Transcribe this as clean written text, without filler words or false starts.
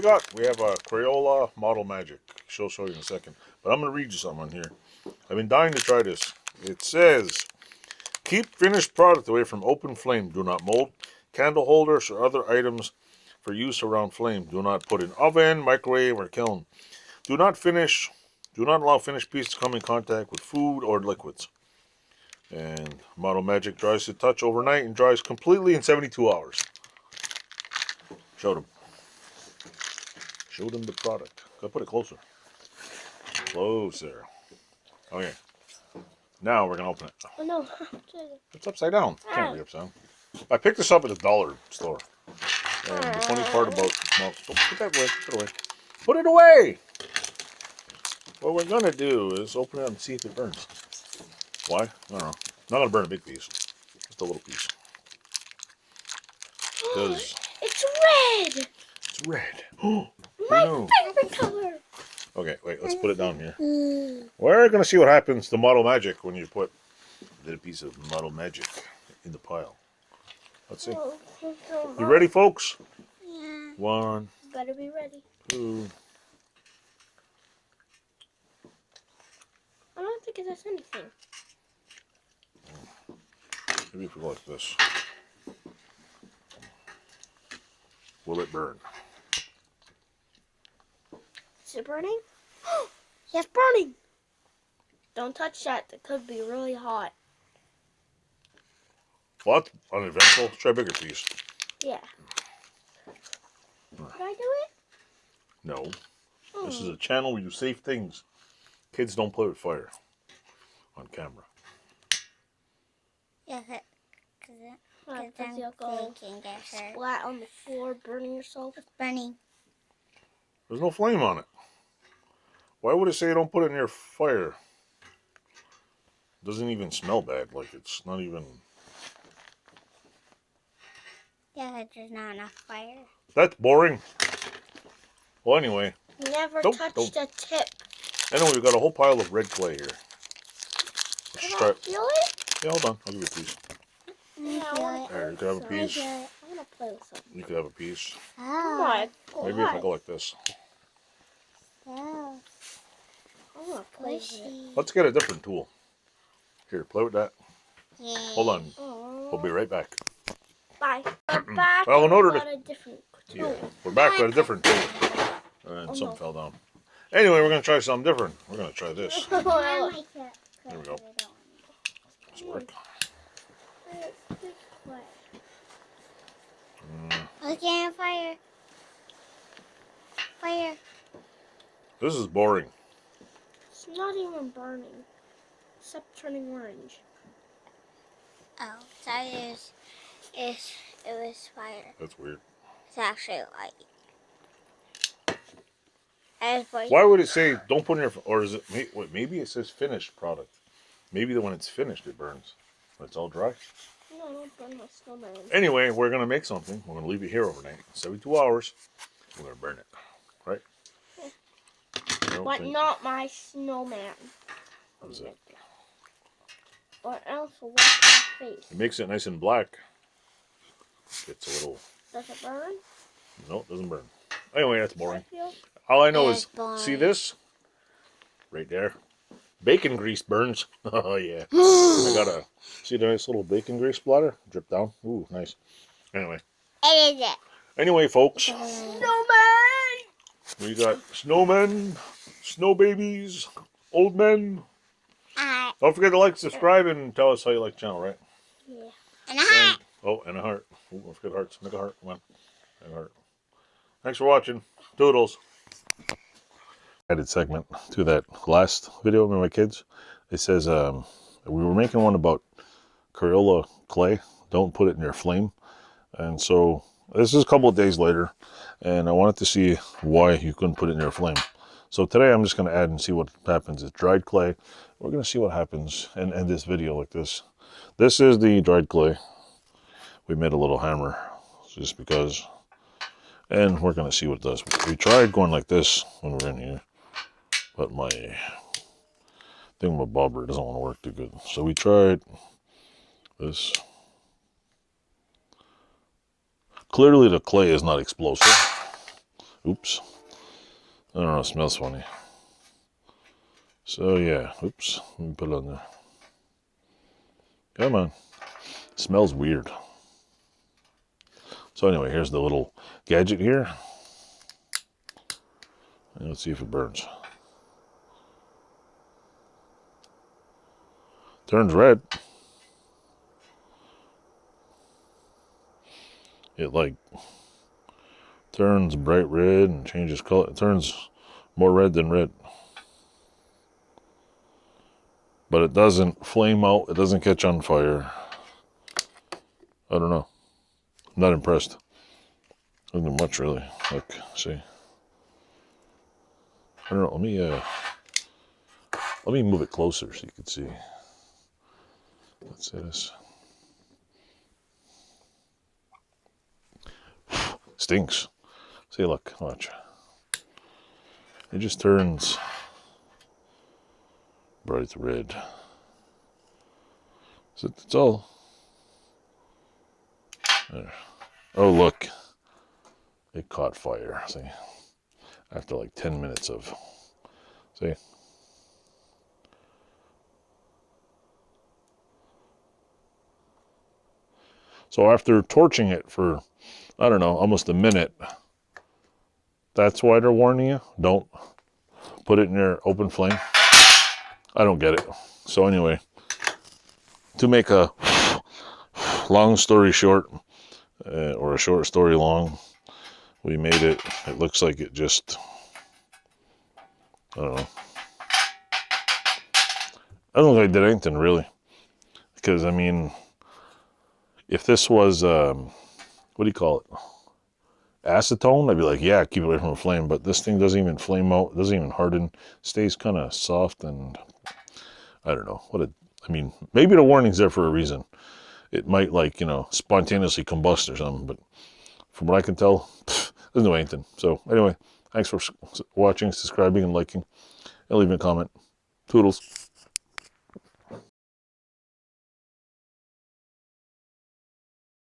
you got? We have a Crayola Model Magic. She'll show you in a second. But I'm going to read you something on here. I've been dying to try this. It says, keep finished product away from open flame. Do not mold. Candle holders or other items for use around flame. Do not put in oven, microwave, or kiln. Do not allow finished pieces to come in contact with food or liquids. And Model Magic dries to touch overnight and dries completely in 72 hours. Showed him. Showed him the product. Gotta put it closer. Closer. Okay. Now we're gonna open it. Oh no. It's upside down. Can't be upside down. I picked this up at the dollar store. And the funny part about don't put that away. Put it away. Put it away! What we're gonna do is open it up and see if it burns. Why? I don't know. Not gonna burn a big piece. Just a little piece. Because it's red! it's red. My favorite color! Okay, wait, let's put it down here. We're gonna see what happens to Model Magic when you put a little piece of Model Magic in the pile. Let's see. You ready, folks? Yeah. 1. Better be ready. 2. I don't think it does anything. Maybe if we go like this. Will it burn? Is it burning? Yes, burning! Don't touch that. That could be really hot. Well, that's uneventful. Let's try a bigger piece. Yeah. Can I do it? No. This is a channel where you save things. Kids don't play with fire on camera. Yeah, because Because you'll go splat on the floor, burning yourself. It's burning. There's no flame on it. Why would it say don't put it near fire? It doesn't even smell bad. Like it's not even... Yeah, there's not enough fire. That's boring. Well, anyway. Never Don't. touch the tip. Anyway, we've got a whole pile of red clay here. Let's Can try I it. feel it? Yeah, hold on. I'll give you a piece. Yeah, I want to There, you can have a piece. I want to play with something. You could have a piece. Oh my God. Maybe if I go like this. Oh, I want to play with it. Let's get a different tool. Here, play with that. yeah. Hold on. Oh. We'll be right back. Bye. We're back. Well, in order to... a different tool. Yeah, we're back with a different tool. And something fell down. Anyway, we're going to try something different. We're going to try this. There we go. Let's work. Okay, fire. Fire. This is boring. It's not even burning, except turning orange. Oh, so it was fire. That's weird. It's actually light. Why would it say don't put in your... Or is it... Wait, maybe it says finished product. Maybe when it's finished, it burns. When it's all dry. No, don't burn my snowman. Anyway, we're going to make something. We're going to leave it here overnight. 72 hours. We're going to burn it. Right? But not my snowman. How's that? Or else will wash my face. It makes it nice and black. It's a little... Does it burn? No, it doesn't burn. Anyway, that's boring. I feel... All I know is, boring. see this? Right there. Bacon grease burns. Oh, yeah. I got a... See the nice little bacon grease splatter? Drip down. Ooh, nice. Anyway. It is it. Anyway, folks. Snowman! We got snowmen, snow babies, old men. Don't forget to like, subscribe, and tell us how you like the channel, right? Yeah. And a heart. Oh, and a heart. Ooh, don't forget hearts. Make a heart. Come on. Make a heart. Thanks for watching. Doodles. Added segment to that last video with my kids. It says we were making one about Crayola clay. Don't put it near flame. And so this is a couple of days later, and I wanted to see why you couldn't put it near a flame. So today I'm just going to add and see what happens. It's dried clay. We're going to see what happens and end this video like this. This is the dried clay. We made a little hammer just because, and we're going to see what it does. We tried going like this when we were in here, but my thingamabobber doesn't want to work too good. So we tried this. Clearly the clay is not explosive. Oops. I don't know, it smells funny. So yeah, oops, let me put it on there. Come on. Smells weird. So anyway, here's the little gadget here. And let's see if it burns. Turns red. It like turns bright red and changes color. It turns more red than red. But it doesn't flame out. It doesn't catch on fire. I don't know. I'm not impressed. Doesn't do much really. Look, see. I don't know. Let me move it closer so you can see. Let's see this. Stinks. See, look, watch. It just turns bright red. So it's all there. Oh, look. It caught fire. See? After like 10 minutes of, see? So after torching it for, I don't know, almost a minute, that's why they're warning you. Don't put it in your open flame. I don't get it. So anyway, to make a long story short, or a short story long, we made it. It looks like it just, I don't know. I don't think I did anything really. Because, I mean, if this was, what do you call it? Acetone, I'd be like, yeah, keep it away from a flame. But this thing doesn't even flame out. It doesn't even harden. Stays kind of soft and, I don't know. I mean, maybe the warning's there for a reason. It might, like, you know, spontaneously combust or something. But from what I can tell, doesn't do anything. So anyway, thanks for watching, subscribing, and liking, and leaving a comment. Toodles.